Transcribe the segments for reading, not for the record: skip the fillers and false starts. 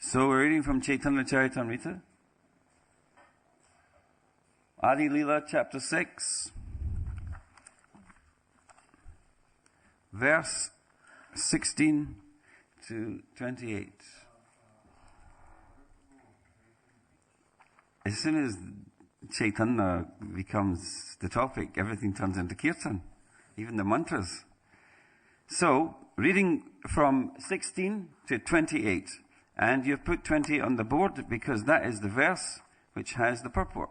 So we're reading from Chaitanya Charitamrita, Adi Lila, chapter 6, verse 16 to 28. As soon as Chaitanya becomes the topic, everything turns into kirtan, even the mantras. So, reading from 16 to 28. And you've put 20 on the board because that is the verse which has the purport.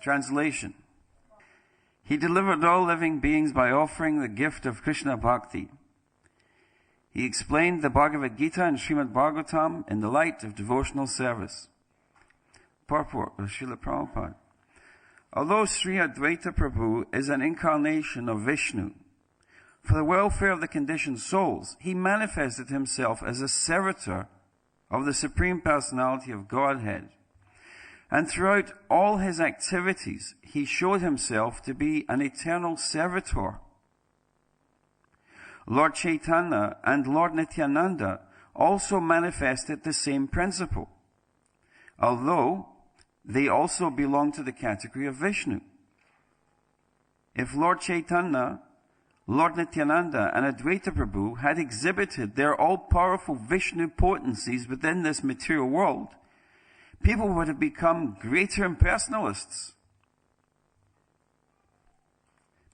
Translation. He delivered all living beings by offering the gift of Krishna Bhakti. He explained the Bhagavad Gita and Srimad Bhagavatam in the light of devotional service. Purport of Srila Prabhupada. Although Sri Advaita Prabhu is an incarnation of Vishnu, for the welfare of the conditioned souls, he manifested himself as a servitor of the Supreme Personality of Godhead. And throughout all his activities, he showed himself to be an eternal servitor. Lord Chaitanya and Lord Nityananda also manifested the same principle, although they also belong to the category of Vishnu. If Lord Chaitanya, Lord Nityananda, and Advaita Prabhu had exhibited their all-powerful Vishnu potencies within this material world, people would have become greater impersonalists,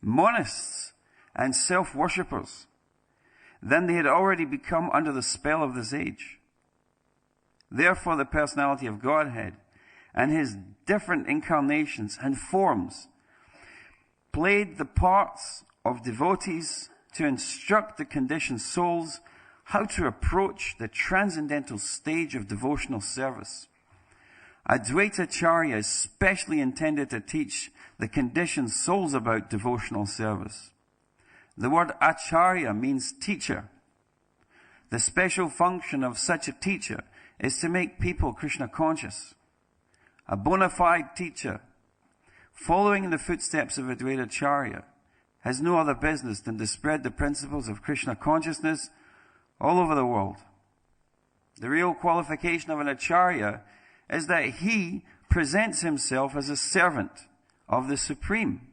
monists, and self-worshippers than they had already become under the spell of this age. Therefore, the personality of Godhead and his different incarnations and forms played the parts of devotees to instruct the conditioned souls how to approach the transcendental stage of devotional service. Advaita Acharya is specially intended to teach the conditioned souls about devotional service. The word Acharya means teacher. The special function of such a teacher is to make people Krishna conscious. A bona fide teacher, following in the footsteps of Advaita Acharya, has no other business than to spread the principles of Krishna consciousness all over the world. The real qualification of an Acharya is that he presents himself as a servant of the Supreme.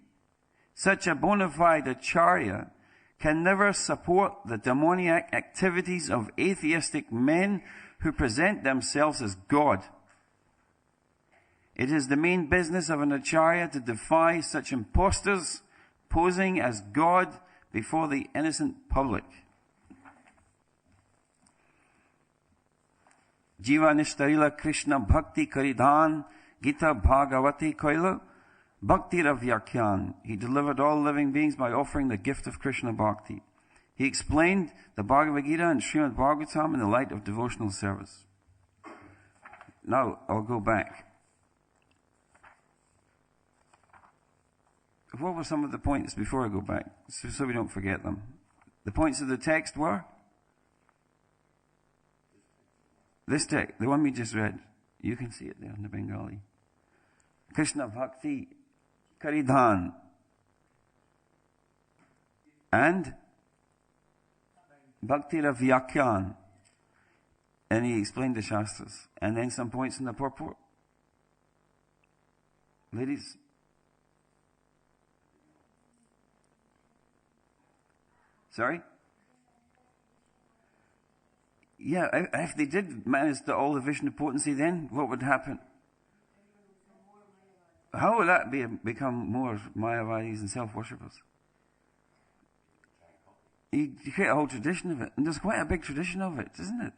Such a bona fide Acharya can never support the demoniac activities of atheistic men who present themselves as God. It is the main business of an Acharya to defy such impostors posing as God before the innocent public. Jiva Nishtarila Krishna Bhakti Karidhan Gita Bhagavati Kaila Bhakti Ravyakyan. He delivered all living beings by offering the gift of Krishna Bhakti. He explained the Bhagavad Gita and Srimad Bhagavatam in the light of devotional service. Now, I'll go back. What were some of the points before I go back, so we don't forget them? The points of the text were? This text, the one we just read, you can see it there in the Bengali. Krishna Bhakti Karidhan. And Bhakti Ravyakyan. And he explained the Shastras. And then some points in the purport. Ladies. Sorry? Yeah, if they did manage all the Vishnu potency, then what would happen? How would that become more Mayavadis and self-worshippers? You create a whole tradition of it. And there's quite a big tradition of it, isn't it?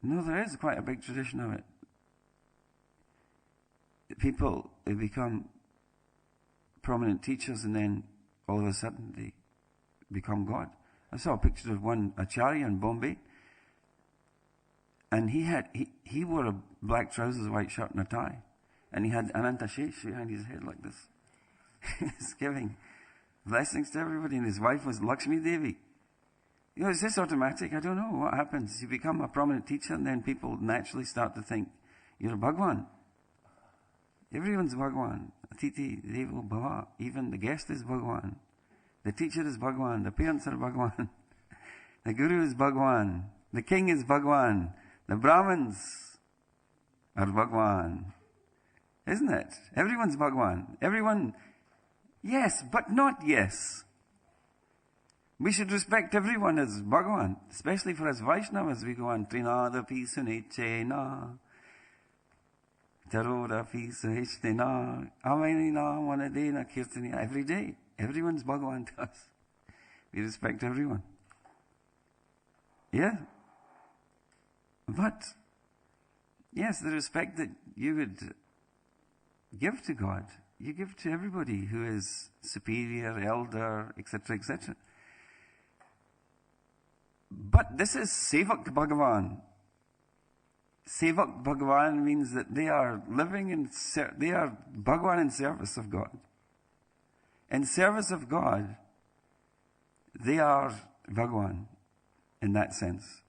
No, there is quite a big tradition of it. People, they become prominent teachers and then all of a sudden they become God. I saw a picture of one Acharya in Bombay, and he wore a black trousers, white shirt and a tie, and he had Ananta Shesh behind his head like this. He's giving blessings to everybody, and his wife was Lakshmi Devi. You know, it's just automatic. I don't know what happens. You become a prominent teacher, and then people naturally start to think you're Bhagwan. Everyone's Bhagwan. Atiti Devo Bhava. Even the guest is Bhagwan. The teacher is Bhagwan. The parents are Bhagwan. The guru is Bhagwan. The king is Bhagwan. The Brahmins are Bhagwan. Isn't it? Everyone's Bhagwan. Everyone, yes, but not yes. We should respect everyone as Bhagwan, especially for us Vaishnavas. We go on, Trinada Pisunichena, Taroda Pisunichena, Amanina Manadena Kirtania. Every day, everyone's Bhagwan to us. We respect everyone. Yeah? But, yes, the respect that you would give to God, you give to everybody who is superior, elder, etc., etc. But this is Sevak Bhagavan. Sevak Bhagavan means that they are living they are Bhagavan in service of God. In service of God, they are Bhagavan in that sense.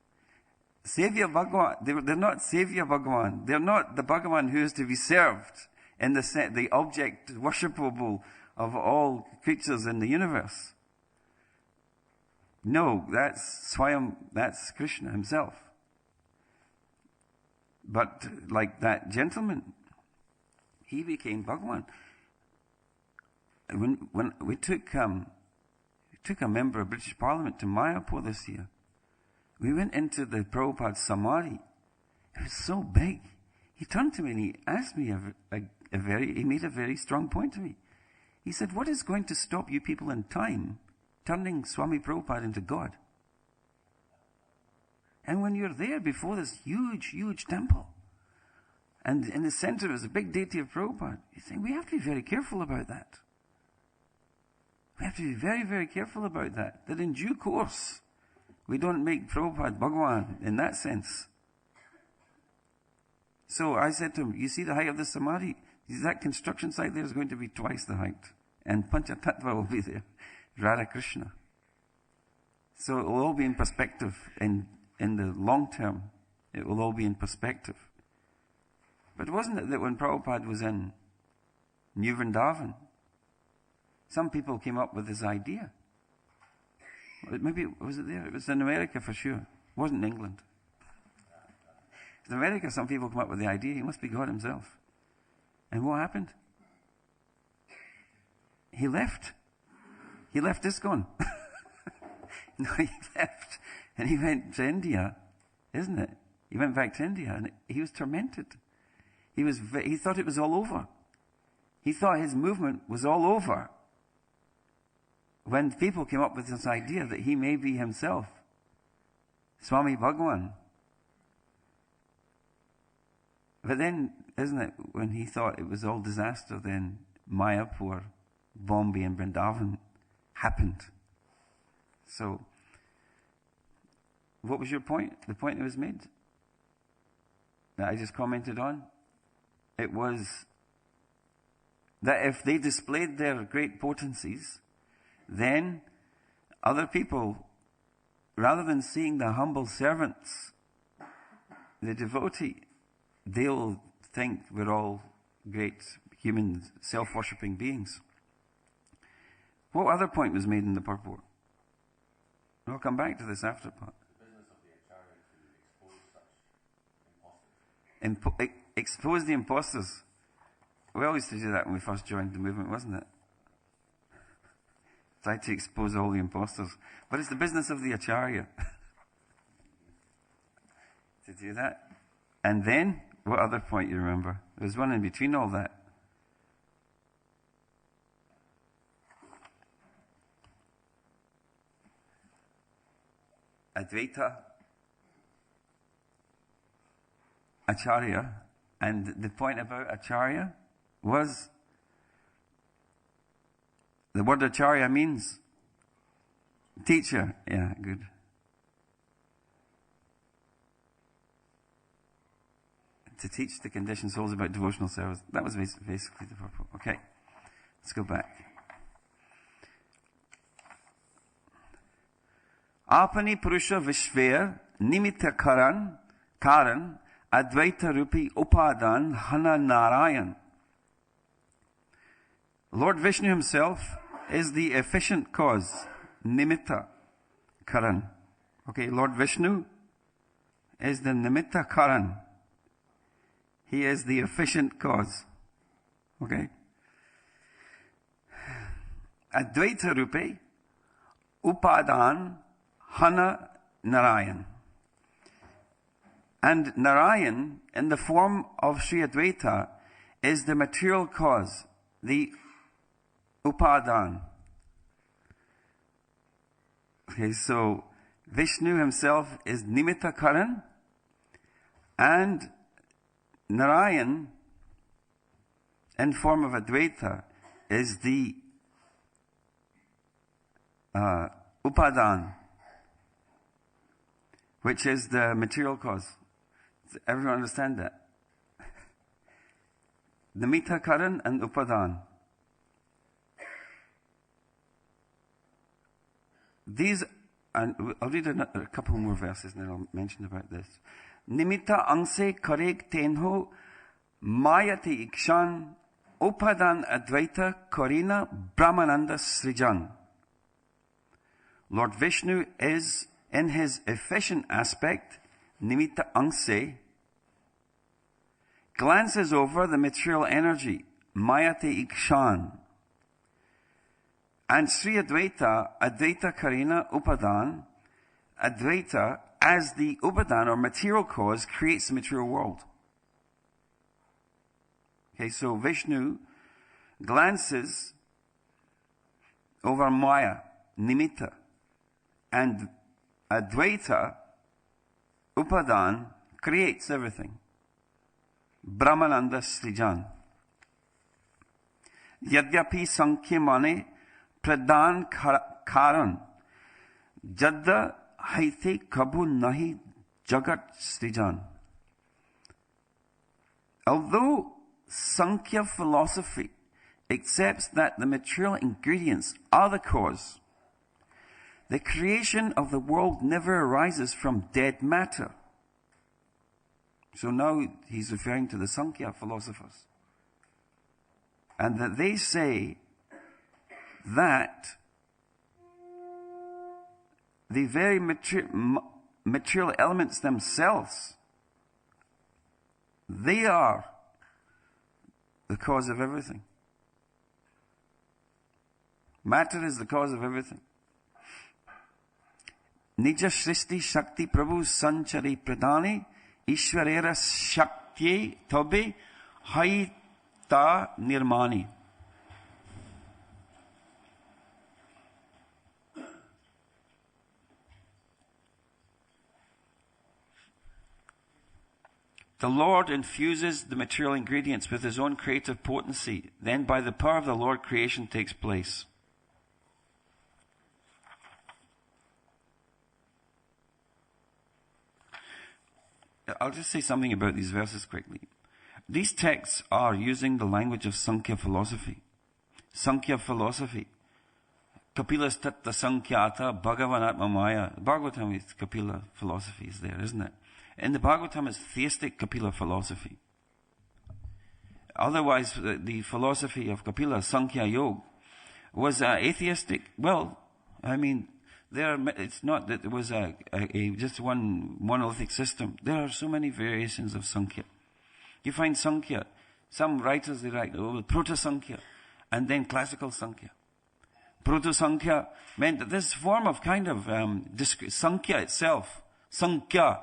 Savior Bhagavan, they're not Savior Bhagavan. They're not the Bhagavan who is to be served in the object worshipable of all creatures in the universe. No, that's Swayam, that's Krishna himself. But like that gentleman, he became Bhagavan. When we took a member of British Parliament to Mayapur this year, we went into the Prabhupada Samadhi. It was so big. He turned to me and he asked me he made a very strong point to me. He said, what is going to stop you people in time turning Swami Prabhupada into God? And when you're there before this huge, huge temple, and in the center is a big deity of Prabhupada, you think we have to be very careful about that. We have to be very, very careful about that. That in due course, we don't make Prabhupada Bhagavan in that sense. So I said to him, you see the height of the Samadhi? That construction site there is going to be twice the height. And Panchatattva will be there. Radha Krishna. So it will all be in perspective. In the long term, it will all be in perspective. But wasn't it that when Prabhupada was in New Vrindavan, some people came up with this idea? Maybe, was it there? It was in America for sure. It wasn't in England. In America, some people come up with the idea, he must be God himself. And what happened? He left. He left ISKCON. No, he left. And he went to India, isn't it? He went back to India and he was tormented. He thought it was all over. He thought his movement was all over. When people came up with this idea that he may be himself, Swami Bhagavan. But then, isn't it, when he thought it was all disaster, then Mayapur, Bombay and Vrindavan happened. So, what was your point? The point that was made? That I just commented on? It was that if they displayed their great potencies, then other people, rather than seeing the humble servants, the devotee, they'll think we're all great human self-worshipping beings. What other point was made in the purport? I'll come back to this after part. The business of the Acharya to expose such imposters. Expose the imposters. We always used to do that when we first joined the movement, wasn't it? Try to expose all the imposters. But it's the business of the Acharya to do that. And then, what other point you remember? There was one in between all that. Advaita, Acharya, and the point about Acharya was, the word Acharya means Teacher. Yeah, good. To teach the conditioned souls about devotional service. That was basically the purpose. Okay. Let's go back. Apani Purusha Vishvaya Nimitta Karan Advaita Rupi Upadan Hana Narayan. Lord Vishnu himself is the efficient cause. Nimitta Karan. Okay, Lord Vishnu is the Nimitta Karan. He is the efficient cause. Okay? Advaita Rupe Upadan Hana Narayan. And Narayan, in the form of Sri Advaita, is the material cause, the Upadan. Okay, so Vishnu himself is Nimitta Karan, and Narayan, in form of Advaita, is the Upadan, which is the material cause. Does everyone understand that? Nimitta Karan and Upadan. These, and I'll read a couple more verses and then I'll mention about this. Nimitta angse karek tenho mayati ikshan upadan advaita karina brahmananda srijan. Lord Vishnu is, in his efficient aspect, nimitta angse, glances over the material energy, mayati ikshan. And Sri Advaita, Advaita Karina Upadan, Advaita, as the Upadan or material cause, creates the material world. Okay, so Vishnu glances over Maya, Nimitta, and Advaita, Upadan, creates everything. Brahmananda Srijan. Yadyapi Sankhya Mane Pradhan Karan Jadda Haithe Kabhu Nahi Jagat Srijan. Although Sankhya philosophy accepts that the material ingredients are the cause, the creation of the world never arises from dead matter. So now he's referring to the Sankhya philosophers. And that they say that the very material elements themselves, they are the cause of everything. Matter is the cause of everything. Nija Shristi Shakti Prabhu Sanchari Pradhani Ishwarera Shakti Tobe Haita Nirmani. The Lord infuses the material ingredients with his own creative potency. Then by the power of the Lord, creation takes place. I'll just say something about these verses quickly. These texts are using the language of Sankhya philosophy. Sankhya philosophy. Kapila's Tatta Sankhyata Bhagavan Atma Maya. Bhagavatam is Kapila philosophy is there, isn't it? In the Bhagavatam is theistic Kapila philosophy. Otherwise, the philosophy of Kapila, Sankhya Yoga, was atheistic. Well, I mean, it's not that it was just one monolithic system. There are so many variations of Sankhya. You find Sankhya, some writers, they write, Proto-Sankhya, and then classical Sankhya. Proto-Sankhya meant that this form of kind of Sankhya itself, Sankhya,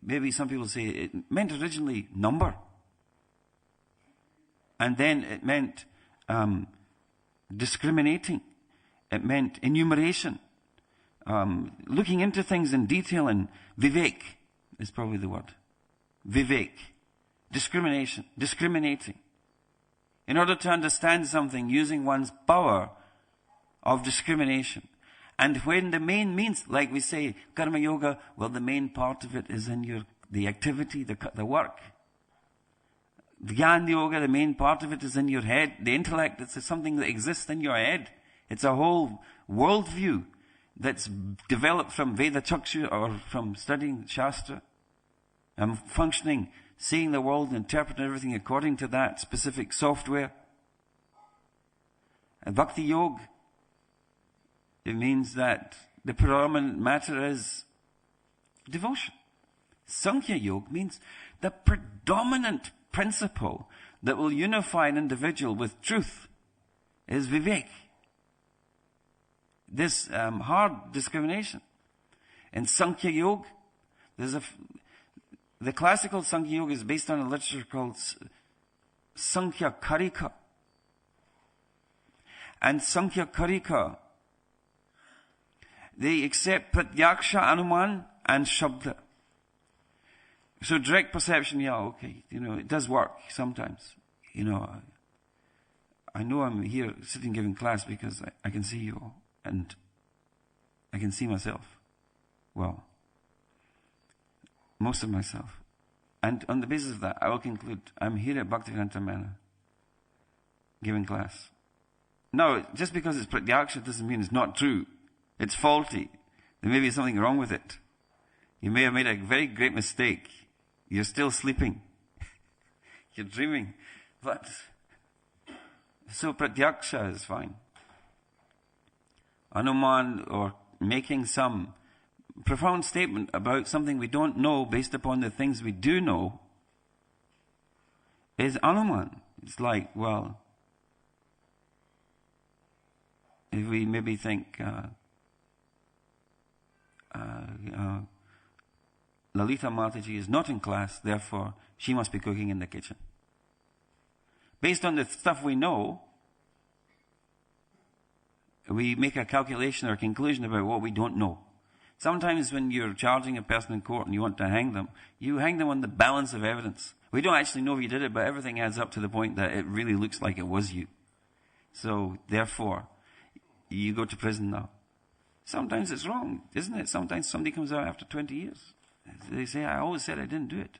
maybe some people say it meant originally number. And then it meant discriminating. It meant enumeration. Looking into things in detail, and vivek is probably the word. Vivek. Discrimination. Discriminating. In order to understand something, using one's power of discrimination. And when the main means, like we say, karma yoga, well, the main part of it is in the activity, the work. Dhyan yoga, the main part of it is in your head. The intellect, it's something that exists in your head. It's a whole worldview that's developed from Veda Chakshu or from studying Shastra. I'm functioning, seeing the world, interpreting everything according to that specific software. And Bhakti Yoga, it means that the predominant matter is devotion. Sankhya Yoga means the predominant principle that will unify an individual with truth is Vivek. This hard discrimination. In Sankhya Yoga, the classical Sankhya Yoga is based on a literature called Sankhya Karika. And Sankhya Karika, they accept Pratyaksha, Anuman, and Shabda. So direct perception, yeah, okay, it does work sometimes. I know I'm here sitting giving class because I can see you and I can see myself. Well, most of myself. And on the basis of that, I will conclude, I'm here at Bhaktivedanta Manor giving class. Now, just because it's Pratyaksha doesn't mean it's not true. It's faulty. There may be something wrong with it. You may have made a very great mistake. You're still sleeping. You're dreaming. But, so Pratyaksha is fine. Anuman, or making some profound statement about something we don't know based upon the things we do know, is Anuman. It's like, well, if we maybe think, Lalita Mataji is not in class, therefore she must be cooking in the kitchen. Based on the stuff we know, we make a calculation or a conclusion about what we don't know. Sometimes when you're charging a person in court and you want to hang them, you hang them on the balance of evidence. We don't actually know if you did it, but everything adds up to the point that it really looks like it was you. So, therefore, you go to prison now. Sometimes it's wrong, isn't it? Sometimes somebody comes out after 20 years. They say, I always said I didn't do it.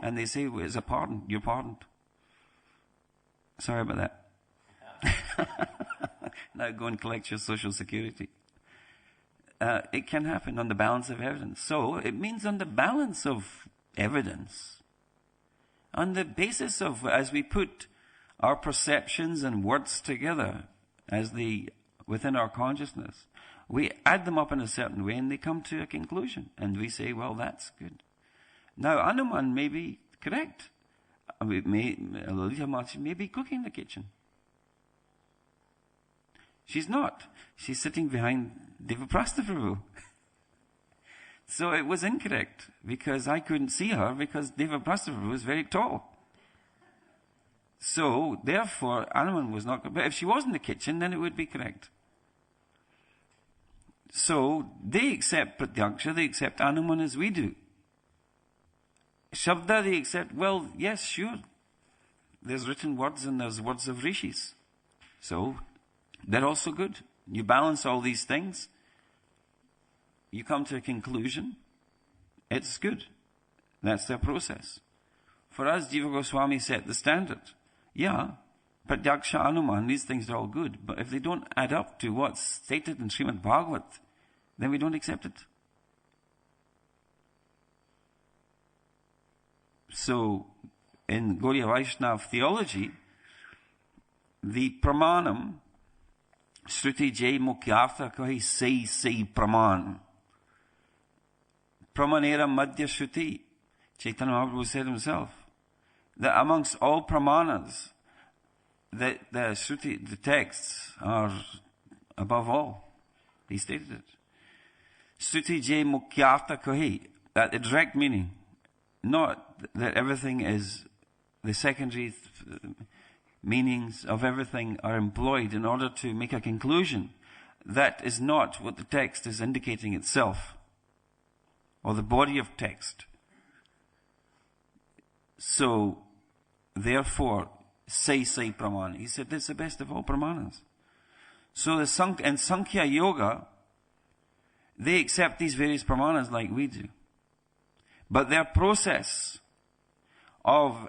And they say, well, it's a pardon. You're pardoned. Sorry about that. Now go and collect your social security. It can happen on the balance of evidence. So it means on the balance of evidence, on the basis of, as we put our perceptions and words together, within our consciousness, we add them up in a certain way and they come to a conclusion. And we say, well, that's good. Now, Anuman may be correct. Lalita Mataji may be cooking in the kitchen. She's not. She's sitting behind Devaprastha Prabhu. So it was incorrect because I couldn't see her because Devaprastha Prabhu was very tall. So, therefore, Anuman was not, but if she was in the kitchen, then it would be correct. So, they accept Pratyaksha, they accept Anuman as we do. Shabda, they accept, well, yes, sure. There's written words and there's words of rishis. So, they're also good. You balance all these things, you come to a conclusion, it's good. That's their process. For us, Jiva Goswami set the standard. Yeah, Pratyaksha, Anuman, these things are all good, but if they don't add up to what's stated in Srimad Bhagavat, then we don't accept it. So, in Gaudiya Vaishnava theology, the pramanam, Shruti Jai Mukyartha Kahi Sei Praman. Pramanera Madhya Shruti. Chaitanya Mahaprabhu said himself that amongst all pramanas, the Shruti, the texts are above all. He stated it. Shruti Jai Mukyartha Kahi. That the direct meaning. Not that everything is, the secondary meanings of everything are employed in order to make a conclusion. That is not what the text is indicating itself, or the body of text. So, therefore, say Praman. He said, this is the best of all pramanas. So in Sankhya Yoga, they accept these various pramanas like we do. But their process of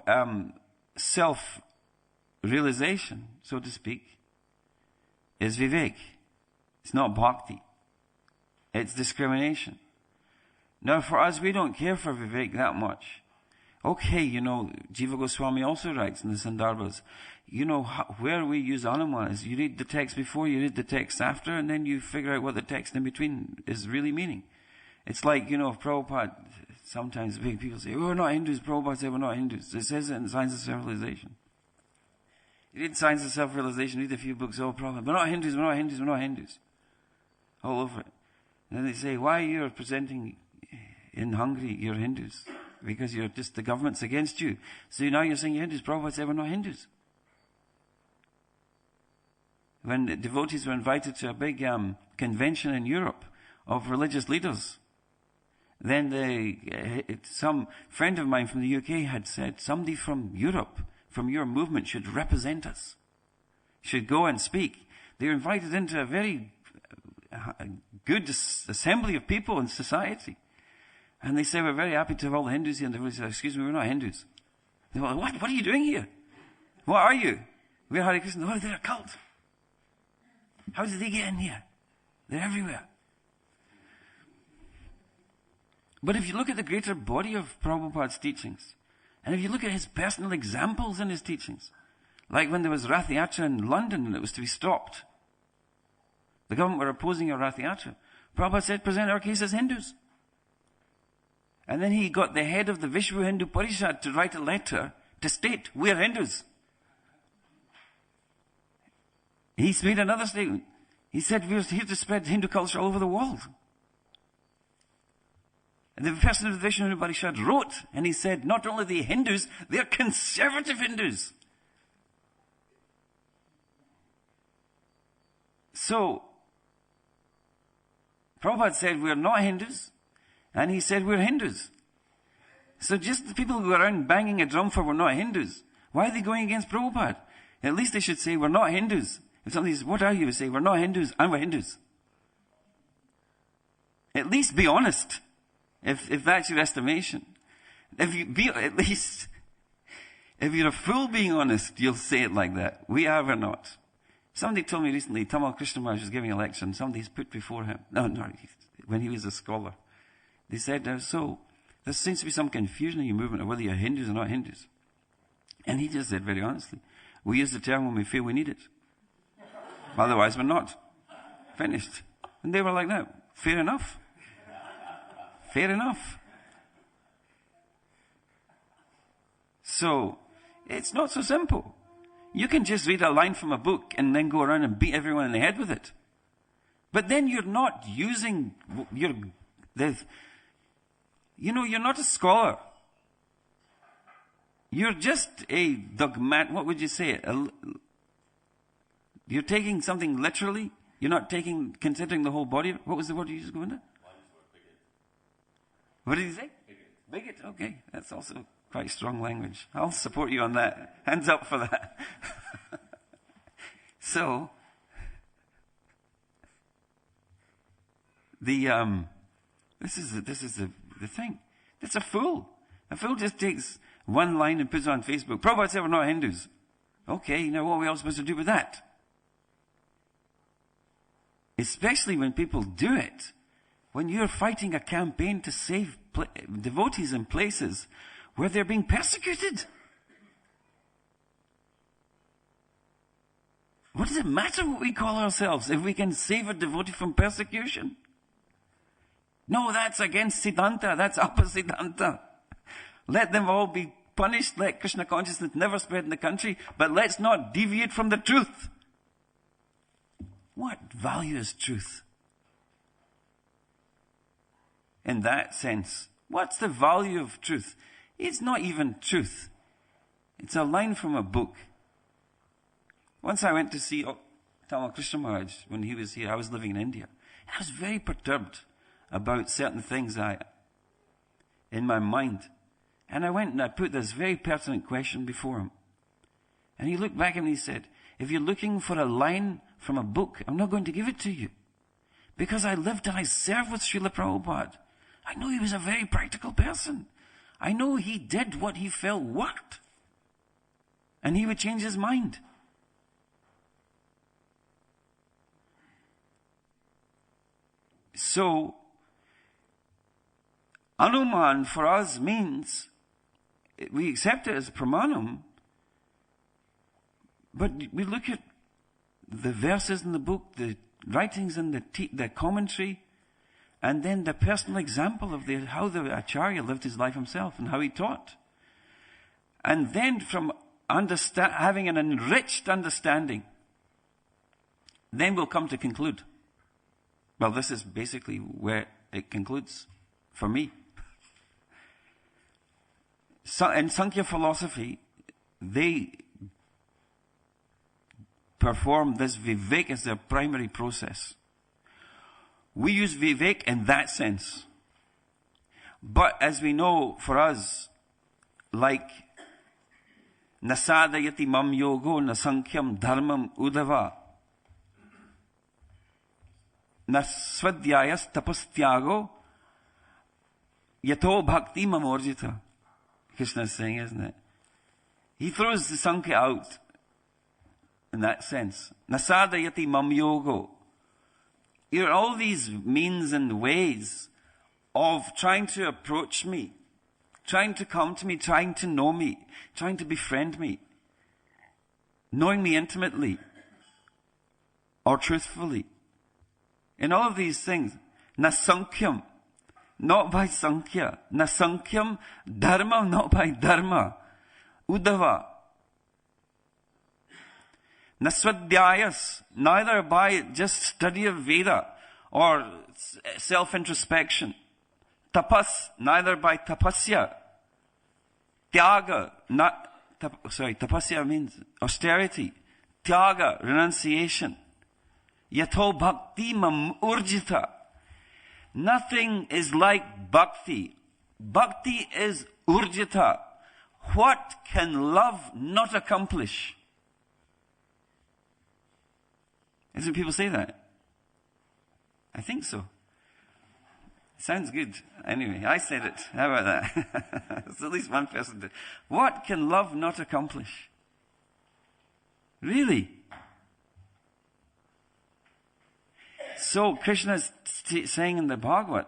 self-realization, so to speak, is vivek. It's not bhakti. It's discrimination. Now for us, we don't care for vivek that much. Okay, Jiva Goswami also writes in the Sandarbhas, where we use Anuma is you read the text before, you read the text after, and then you figure out what the text in between is really meaning. It's like, if Prabhupada, sometimes big people say, we're not Hindus, Prabhupada said we're not Hindus. It says it in Science of Self-Realization. You read Science of Self-Realization, read a few books, Prabhupada, we're not Hindus, we're not Hindus, we're not Hindus. All over it. And then they say, why you're presenting in Hungary, you're Hindus? Because the government's against you. So now you're saying you're Hindus. Prabhupada said we're not Hindus. When the devotees were invited to a big convention in Europe of religious leaders, then some friend of mine from the UK had said, somebody from Europe, from your movement, should represent us, should go and speak. They were invited into a very good assembly of people in society. And they say, we're very happy to have all the Hindus here. And they say, excuse me, we're not Hindus. They go, what are you doing here? What are you? We're Hare Krishna. Oh, they're a cult. How did they get in here? They're everywhere. But if you look at the greater body of Prabhupada's teachings, and if you look at his personal examples in his teachings, like when there was Rath Yatra in London and it was to be stopped, the government were opposing a Rath Yatra. Prabhupada said, present our case as Hindus. And then he got the head of the Vishwa Hindu Parishad to write a letter to state, we're Hindus. He made another statement. He said, we're here to spread Hindu culture all over the world. And the person of the Vishwa Hindu Parishad wrote, and he said, not only are they Hindus, they're conservative Hindus. So, Prabhupada said, we're not Hindus. And he said, we're Hindus. So just the people who go around banging a drum for we're not Hindus, why are they going against Prabhupada? At least they should say, we're not Hindus. If somebody says, what are you? We say, we're not Hindus, and we're Hindus. At least be honest, if that's your estimation. If you're a fool being honest, you'll say it like that. We are or not. Somebody told me recently, Tamal Krishna Maharaj was giving a lecture, and somebody's put before him, when he was a scholar, they said, so, there seems to be some confusion in your movement of whether you're Hindus or not Hindus. And he just said very honestly, we use the term when we feel we need it. Otherwise we're not. Finished. And they were like, no, fair enough. Fair enough. So, it's not so simple. You can just read a line from a book and then go around and beat everyone in the head with it. But then you're not using you're not a scholar. You're just a dogmat. What would you say? You're taking something literally. You're not considering the whole body. What was the word you used, Govinda? What did he say? Bigot. Okay. That's also quite strong language. I'll support you on that. Hands up for that. So, this is the thing. It's a fool. A fool just takes one line and puts it on Facebook. Prabhupada said we're not Hindus. Okay, now what are we all supposed to do with that? Especially when people do it. When you're fighting a campaign to save devotees in places where they're being persecuted. What does it matter what we call ourselves if we can save a devotee from persecution? No, that's against Siddhanta. That's upper Siddhanta. Let them all be punished. Let Krishna consciousness never spread in the country. But let's not deviate from the truth. What value is truth? In that sense, what's the value of truth? It's not even truth. It's a line from a book. Once I went to see Tamal Krishna Maharaj when he was here. I was living in India. I was very perturbed about certain things in my mind. And I went and I put this very pertinent question before him. And he looked back at me and he said, if you're looking for a line from a book. I'm not going to give it to you. Because I lived and I served with Srila Prabhupada. I know he was a very practical person. I know he did what he felt worked. And he would change his mind. So, Anuman for us means, we accept it as pramanam, but we look at the verses in the book, the writings in the commentary, and then the personal example of how the Acharya lived his life himself and how he taught. And then from having an enriched understanding, then we'll come to conclude. Well, this is basically where it concludes for me. So, in Sankhya philosophy, they perform this vivek as their primary process. We use vivek in that sense. But as we know, for us, like nasadayati mam yogo nasankyam dharmam udava nasvadhyayas tapastyago yato bhakti mamorjita. Krishna is saying, isn't it? He throws the Sankhya out in that sense. Nasadayati mam yogo. There are all these means and ways of trying to approach me, trying to come to me, trying to know me, trying to befriend me, knowing me intimately or truthfully. In all of these things, nasankyam, not by sankhya, nasankyam, dharma, not by dharma, udava, nasvadhyayas, neither by just study of Veda or self-introspection. Tapas, neither by tapasya. Tyaga, tapasya means austerity. Tyaga, renunciation. Yato bhakti mam urjita. Nothing is like bhakti. Bhakti is urjita. What can love not accomplish? Isn't people say that? I think so. Sounds good. Anyway, I said it. How about that? So at least one person did. What can love not accomplish? Really? So Krishna is saying in the Bhagavad,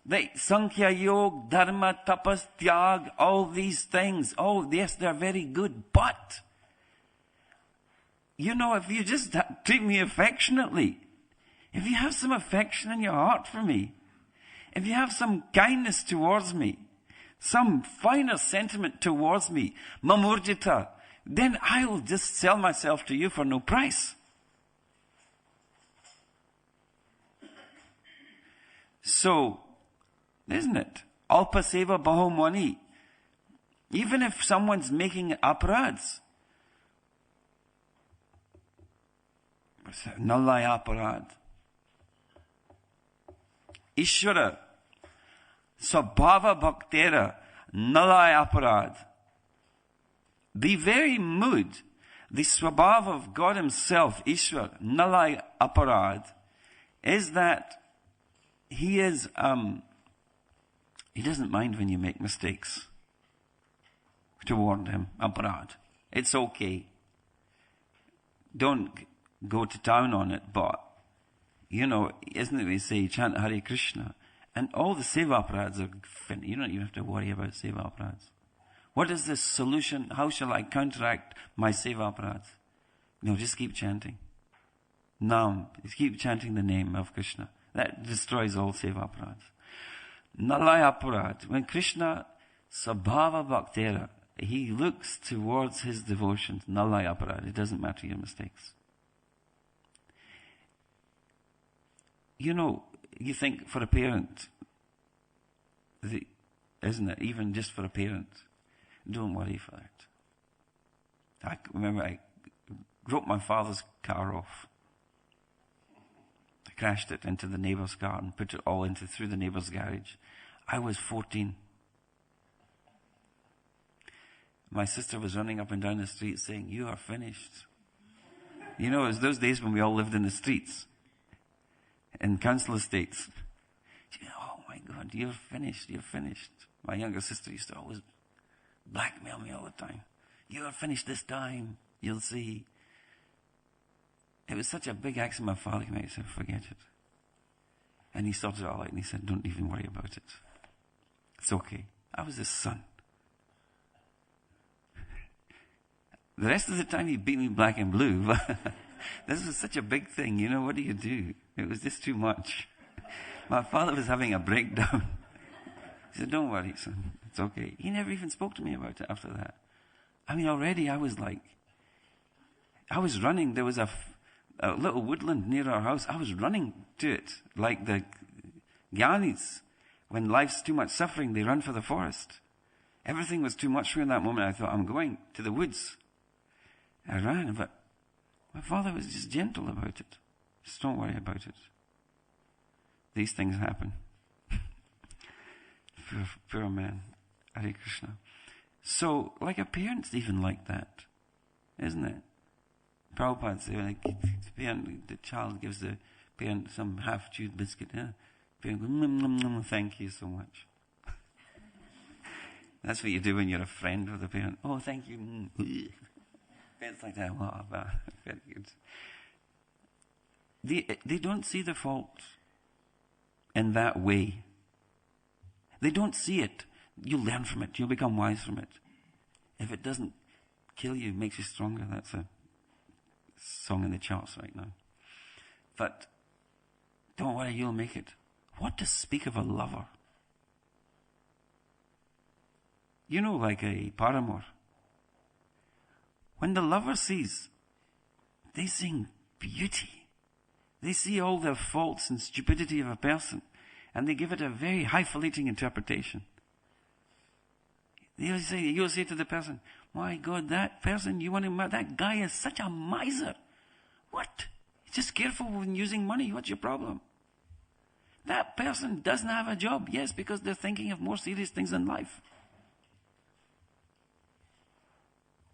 that Sankhya Yoga, Dharma, Tapas, Tyag, all these things, oh yes, they're very good, but you know, if you just treat me affectionately, if you have some affection in your heart for me, if you have some kindness towards me, some finer sentiment towards me, mamurjita, then I will just sell myself to you for no price. So, isn't it? Alpa seva bahumani. Even if someone's making aparads, nallai aparad. Ishvara, Sabhava Bhaktera, nallai aparad. The very mood, the swabhava of God Himself, Ishvara, nallai aparad, is that He is, He doesn't mind when you make mistakes. To warn Him, aparad. It's okay. Don't go to town on it, but you know, isn't it we say, chant Hare Krishna, and all the seva aparads are finished. You don't even have to worry about seva aparads. What is the solution? How shall I counteract my seva aparads? No, just keep chanting. Nam, just keep chanting the name of Krishna. That destroys all seva aparads. Nallai aparad. When Krishna, sabhava bhaktera, He looks towards His devotions. Nallai aparad. It doesn't matter your mistakes. You know, you think for a parent, isn't it? Even just for a parent, don't worry for it. I remember I wrote my father's car off. I crashed it into the neighbour's car and put it all through the neighbour's garage. I was 14. My sister was running up and down the street saying, "You are finished." You know, it was those days when we all lived in the streets, in council estates. Oh my God, you're finished, you're finished. My younger sister used to always blackmail me all the time. You're finished this time, you'll see. It was such a big action my father came out and said, forget it. And he sorted it all out and he said, don't even worry about it. It's okay. I was his son. The rest of the time he beat me black and blue. This was such a big thing. You know, what do you do? It was just too much. My father was having a breakdown. He said, don't worry, son. It's okay. He never even spoke to me about it after that. I mean, already I was running. There was a little woodland near our house. I was running to it like the Gyanis. When life's too much suffering, they run for the forest. Everything was too much for me in that moment. I thought, I'm going to the woods. I ran, but my father was just gentle about it. Just don't worry about it. These things happen. Poor man. Hare Krishna. So, like a parent's even like that, isn't it? Prabhupada said, like, the child gives the parent some half-chewed biscuit. Parent goes, nom, nom, nom, thank you so much. That's what you do when you're a friend of the parent. Oh, thank you. Parents like that. Wow, very good. They don't see the fault in that way. They don't see it. You'll learn from it. You'll become wise from it. If it doesn't kill you, it makes you stronger. That's a song in the charts right now. But don't worry, you'll make it. What to speak of a lover? You know, like a paramour. When the lover sees, they sing beauty. They see all the faults and stupidity of a person, and they give it a very highfalutin interpretation. You'll say to the person, my God, that person, you want to marry, that guy is such a miser. What? Just careful when using money. What's your problem? That person doesn't have a job. Yes, because they're thinking of more serious things in life.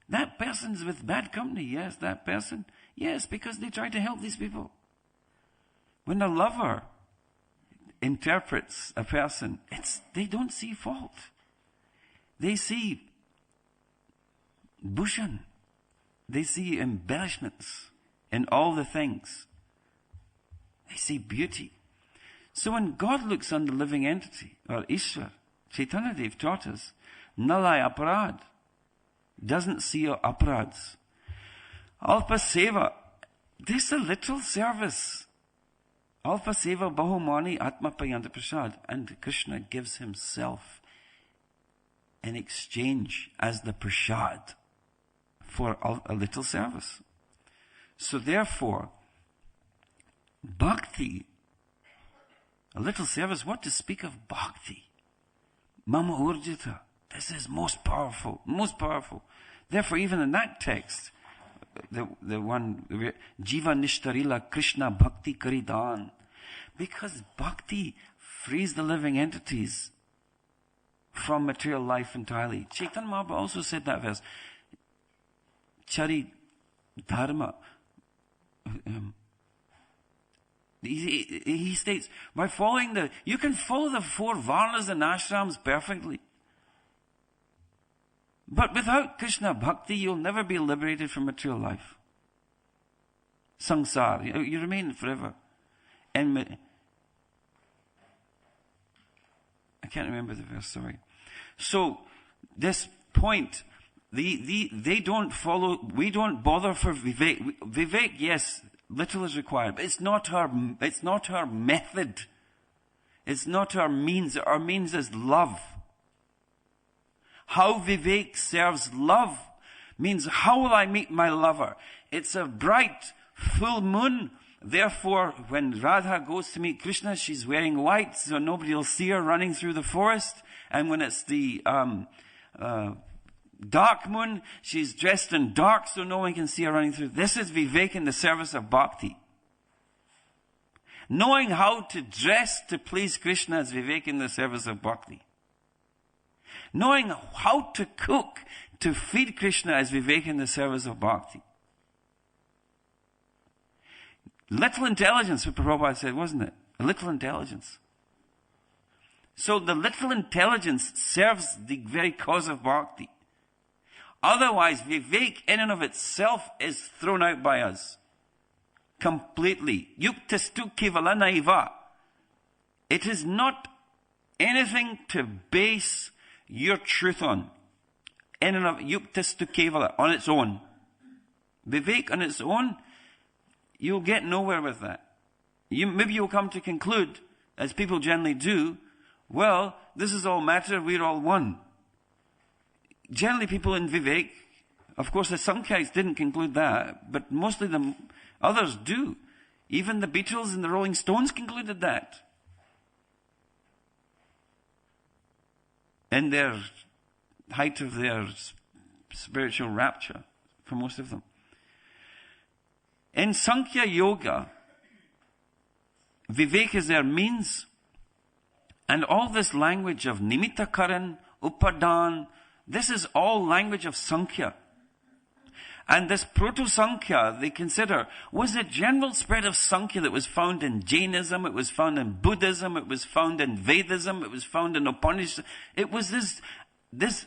That person's with bad company. Yes, that person. Yes, because they try to help these people. When a lover interprets a person, they don't see fault. They see bhushan. They see embellishments in all the things. They see beauty. So when God looks on the living entity, or Ishwar, Chaitanya Dev taught us, nalai aparad, doesn't see your aparads. Alpa seva, this is a little service. Alpa seva bahumani atma payanta prasad. And Krishna gives himself in exchange as the prasad for a little service. So therefore, bhakti, a little service, what to speak of bhakti? Mama urjita. This is most powerful, most powerful. Therefore, even in that text, the one, Jiva Nishtarila Krishna Bhakti Karidan, because bhakti frees the living entities from material life entirely. Chaitanya Mahaprabhu also said that verse. Chari Dharma. He states, by following you can follow the 4 varnas and ashrams perfectly. But without Krishna Bhakti, you'll never be liberated from material life. Sangsar, you remain forever. And I can't remember the verse, sorry. So, this point, they don't follow, we don't bother for Vivek. Vivek, yes, little is required, but it's not our method. It's not our means. Our means is love. How Vivek serves love means, how will I meet my lover? It's a bright, full moon. Therefore, when Radha goes to meet Krishna, she's wearing white, so nobody will see her running through the forest. And when it's the dark moon, she's dressed in dark, so no one can see her running through. This is Vivek in the service of bhakti. Knowing how to dress to please Krishna is Vivek in the service of bhakti. Knowing how to cook to feed Krishna is Vivek in the service of bhakti. Little intelligence, what Prabhupada said, wasn't it? A little intelligence. So the little intelligence serves the very cause of bhakti. Otherwise, vivek in and of itself is thrown out by us. Completely. Yuktastu kevalanaiva. It is not anything to base your truth on. In and of yuktastu kevala, on its own. Vivek on its own, you'll get nowhere with that. Maybe you'll come to conclude, as people generally do, well, this is all matter, we're all one. Generally people in Vivek, of course the Sankhyas didn't conclude that, but mostly the others do. Even the Beatles and the Rolling Stones concluded that. In their height of their spiritual rapture, for most of them. In Sankhya Yoga, Vivek is their means, and all this language of Nimitta Karan, Upadan, this is all language of Sankhya. And this Proto-Sankhya, they consider, was a general spread of Sankhya that was found in Jainism, it was found in Buddhism, it was found in Vedism, it was found in Upanishad. It was this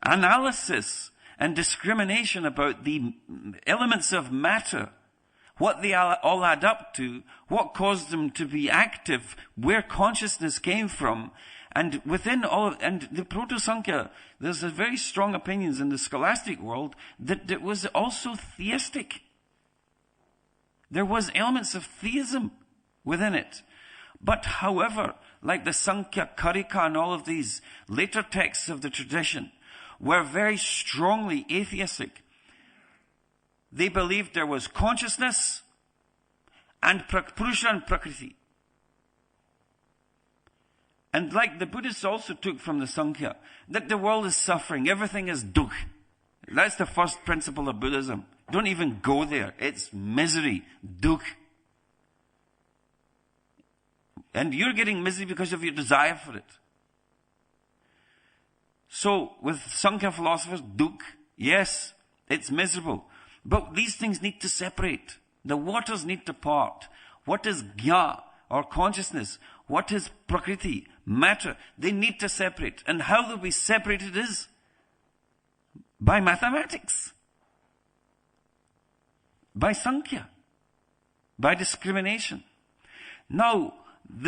analysis and discrimination about the elements of matter, what they all add up to, what caused them to be active, where consciousness came from. And within all, and the Proto-Sankhya, there's a very strong opinions in the scholastic world that it was also theistic. There was elements of theism within it. But however, like the Sankhya Karika and all of these later texts of the tradition were very strongly atheistic. They believed there was consciousness and Purusha and Prakriti. And like the Buddhists also took from the Sankhya, that the world is suffering, everything is dukh. That's the first principle of Buddhism. Don't even go there. It's misery, dukh. And you're getting misery because of your desire for it. So, with Sankhya philosophers, dukh, yes, it's miserable. But these things need to separate. The waters need to part. What is gya, or consciousness? What is prakriti, matter? They need to separate. And how they'll be separated is by mathematics. By Sankhya. By discrimination. Now,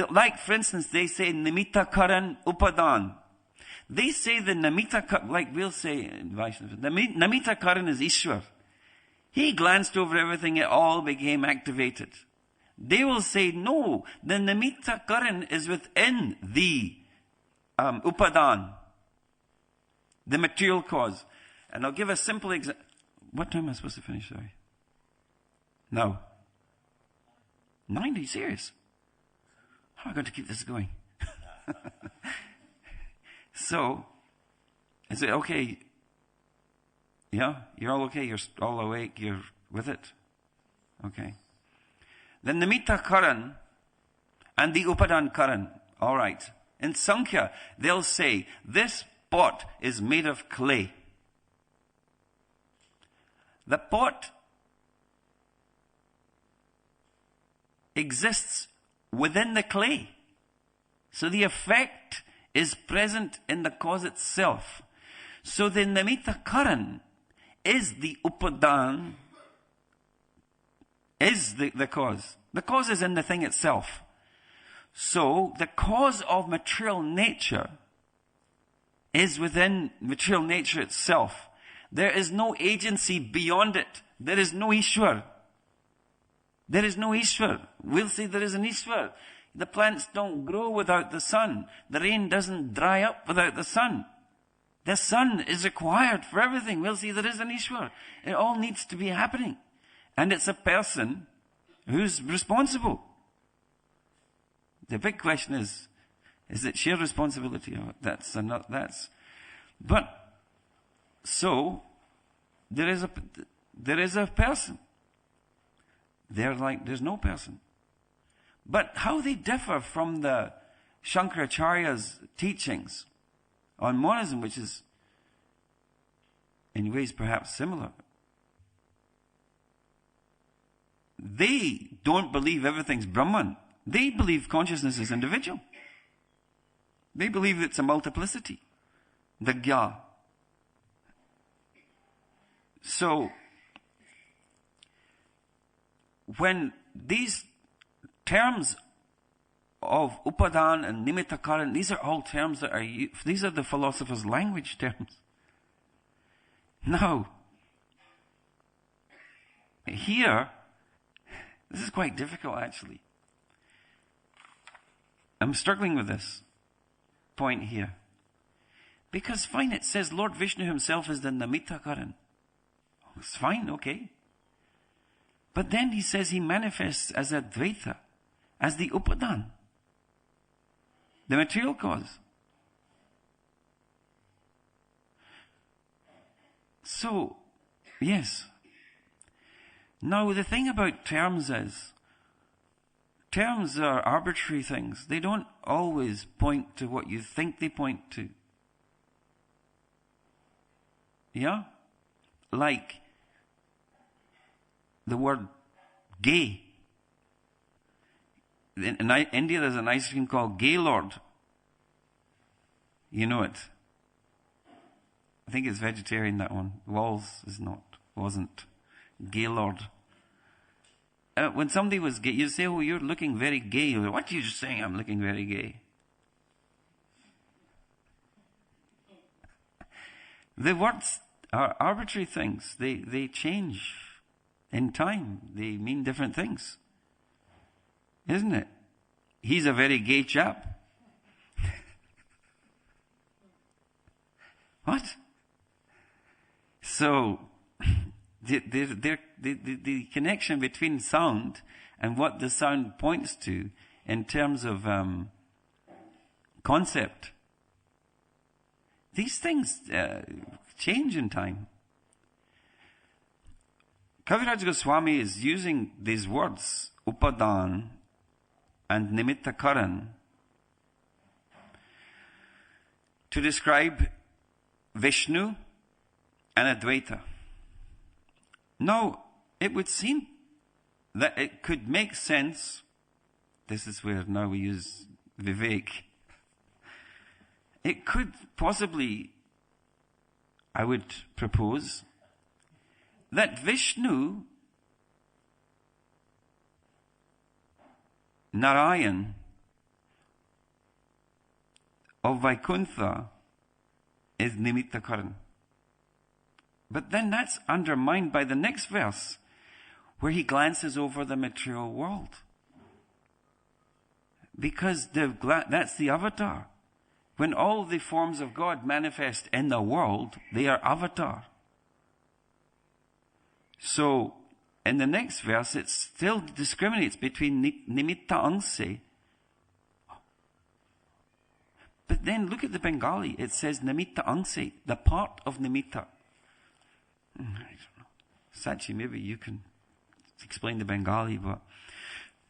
like for instance, they say Nimitta Karan Upadan. They say the Nimitta Karan, like we'll say in Vaishnava, Nimitta Karan is Ishwar. He glanced over everything, it all became activated. They will say, no, the Nimitta Karan is within the Upadan, the material cause. And I'll give a simple example. What time am I supposed to finish, sorry? No. 9, are you serious? How am I going to keep this going? So, I say, okay, yeah, you're all okay, you're all awake, you're with it. Okay. The Nimitta Karan and the Upadan Karan, all right. In Sankhya, they'll say, this pot is made of clay. The pot exists within the clay. So the effect is present in the cause itself. So the Nimitta Karan is the Upadan, is the cause. The cause is in the thing itself. So the cause of material nature is within material nature itself. There is no agency beyond it. There is no Ishwar. There is no Ishwar. We'll say there is an Ishwar. The plants don't grow without the sun. The rain doesn't dry up without the sun. The sun is required for everything. We'll see there is an Ishwar. It all needs to be happening. And it's a person who's responsible. The big question is it sheer responsibility? But, so, there is a person. There's no person. But how they differ from the Shankaracharya's teachings on monism, which is in ways perhaps similar. they don't believe everything's Brahman. They believe consciousness is individual. They believe it's a multiplicity. The Gya. So, when these terms of Upadan and Nimitta Karan, these are all terms that are used, these are the philosopher's language terms. Now, here, this is quite difficult actually. I'm struggling with this point here. Because fine, it says Lord Vishnu himself is the Nimitta Karan. It's fine, okay. But then he says he manifests as Advaita, as the Upadan, the material cause. So, yes. Now, the thing about terms is, terms are arbitrary things. They don't always point to what you think they point to. Yeah? Like the word gay. In India, there's an ice cream called Gaylord. You know it. I think it's vegetarian, that one. Wasn't. Gaylord. When somebody was gay, you say, oh, you're looking very gay. What are you saying? I'm looking very gay. The words are arbitrary things. They change in time. They mean different things. Isn't it? He's a very gay chap. What? So, the connection between sound and what the sound points to in terms of concept, these things change in time. Kaviraj Goswami is using these words, Upadan and Nimitta Karan, to describe Vishnu and Advaita. Now, it would seem that it could make sense. This is where now we use Vivek. It could possibly, I would propose, that Vishnu, Narayan of Vaikuntha is Nimitta Karan. But then that's undermined by the next verse, where he glances over the material world. Because that's the avatar. When all the forms of God manifest in the world, they are avatar. So, in the next verse, it still discriminates between Nimitta Anse. But then look at the Bengali. It says Nimitta Anse, the part of Nimitta. I don't know. Sachi, maybe you can explain the Bengali,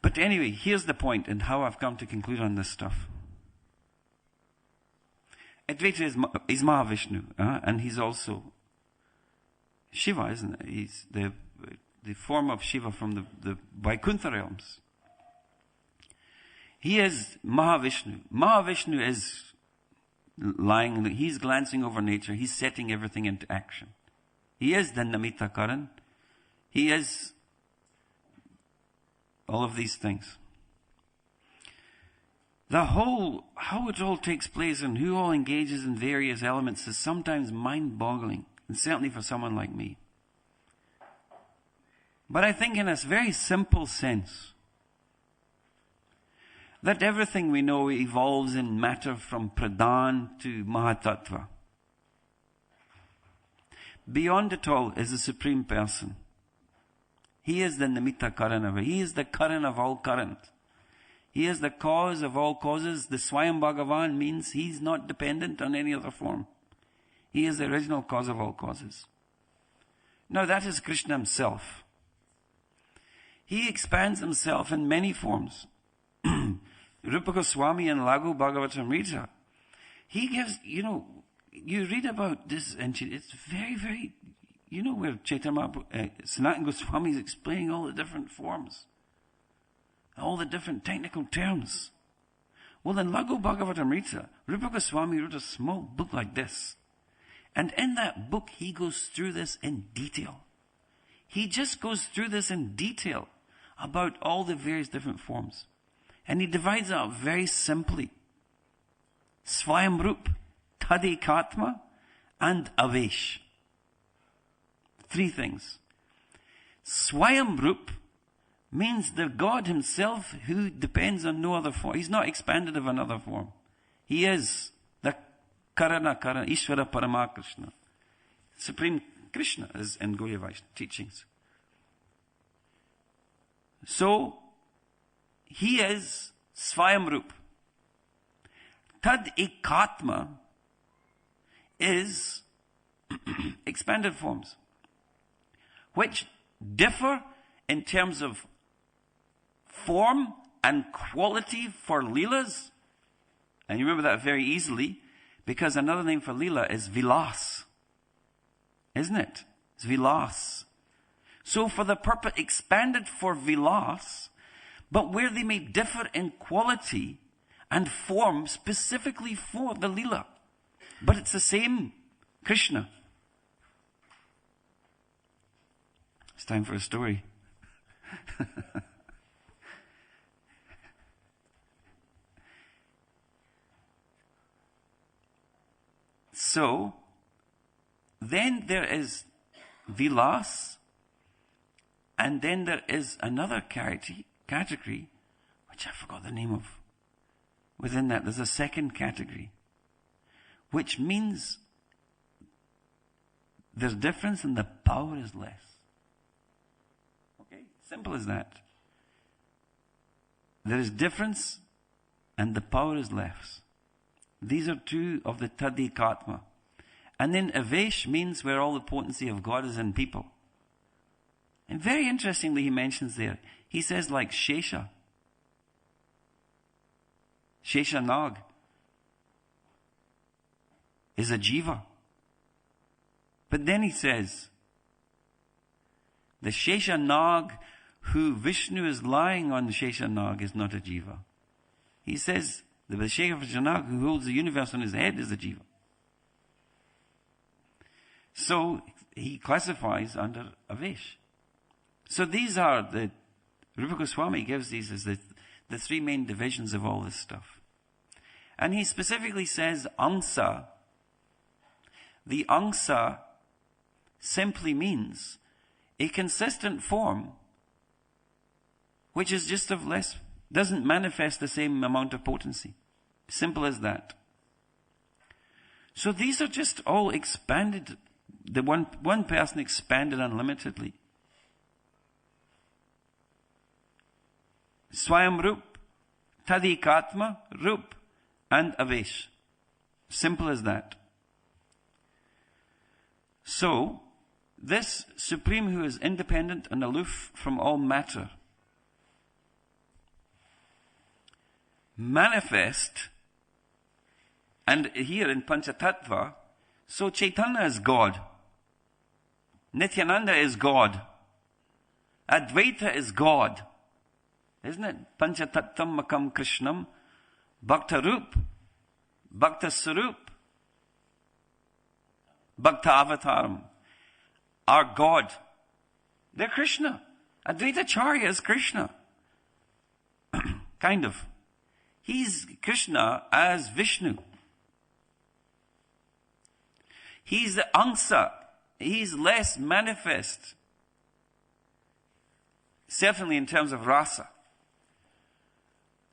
but anyway, here's the point and how I've come to conclude on this stuff. Advaita is Mahavishnu, and he's also Shiva, isn't it? He's the form of Shiva from the Vaikuntha realms. He is Mahavishnu. Mahavishnu is he's glancing over nature, he's setting everything into action. He is the Nimitta Karan. He is all of these things. How it all takes place and who all engages in various elements is sometimes mind-boggling, and certainly for someone like me. But I think in a very simple sense, that everything we know evolves in matter from Pradhan to Mahatattva. Beyond it all is the Supreme Person. He is the Nimitta Karana. He is the Karan of all current. He is the cause of all causes. The Swayam Bhagavan means he's not dependent on any other form. He is the original cause of all causes. Now that is Krishna himself. He expands himself in many forms. Rupa Goswami and Laghu Bhagavatamrita. He gives, you read about this and it's very, very, you know where Chaitanya Sanatana Goswami is explaining all the different forms, all the different technical terms. Well, in Lagu Bhagavatamrita, Rupa Goswami wrote a small book like this. And in that book, he goes through this in detail. He just goes through this in detail about all the various different forms. And he divides it up very simply. Swayamrup, Tadekatma, and Avesh. 3 things. Swayamrup means the God himself who depends on no other form. He's not expanded of another form. He is the Karana, Ishvara Parama Krishna. Supreme Krishna is in Gaudiya Vaishnava teachings. So, he is Swayamrup. Tad Ekatma is expanded forms, which differ in terms of form and quality for Leelas. And you remember that very easily, because another name for Leela is Vilas. Isn't it? It's Vilas. So for the purpose, expanded for Vilas, but where they may differ in quality and form specifically for the Leela. But it's the same Krishna. It's time for a story. So, then there is Vilas, and then there is another category, which I forgot the name of. Within that, there's a second category, which means there's difference and the power is less. Okay? Simple as that. There is difference and the power is less. These are 2 of the Tadekatma. And then Avesh means where all the potency of God is in people. And very interestingly, he mentions there, he says like Shesha. Shesha Nag is a jiva. But then he says, the Shesha Nag who Vishnu is lying on the Shesha Nag is not a jiva. He says, the Shesha Nag who holds the universe on his head is a jiva. So he classifies under Avesh. So these are the, Rupa Goswami gives these as the 3 main divisions of all this stuff. And he specifically says Angsa. The Angsa simply means a consistent form which is just of less, doesn't manifest the same amount of potency. Simple as that. So these are just all expanded. The one person expanded unlimitedly. Swayamrup, Tadekatma, Rup, and Avesh. Simple as that. So, this Supreme who is independent and aloof from all matter, manifest, and here in Panchatattva, so Chaitanya is God. Nityananda is God. Advaita is God. Isn't it? Panchatattam makam Krishnam, Bhakta Rup, Bhakta Sarup, Bhakta Avataram are God. They're Krishna. Advaita Charya is Krishna. Kind of. He's Krishna as Vishnu. He's the Angsa. He's less manifest. Certainly in terms of rasa.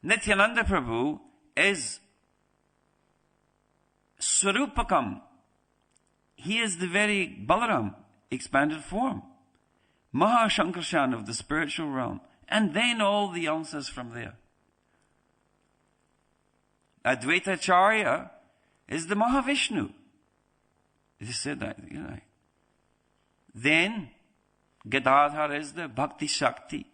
Nityananda Prabhu is Swarupakam. He is the very Balaram, expanded form. Mahashankarshan of the spiritual realm. And then all the answers from there. Advaita Acharya is the Mahavishnu. I just said that, you know. Then Gadadhar is the Bhakti Shakti.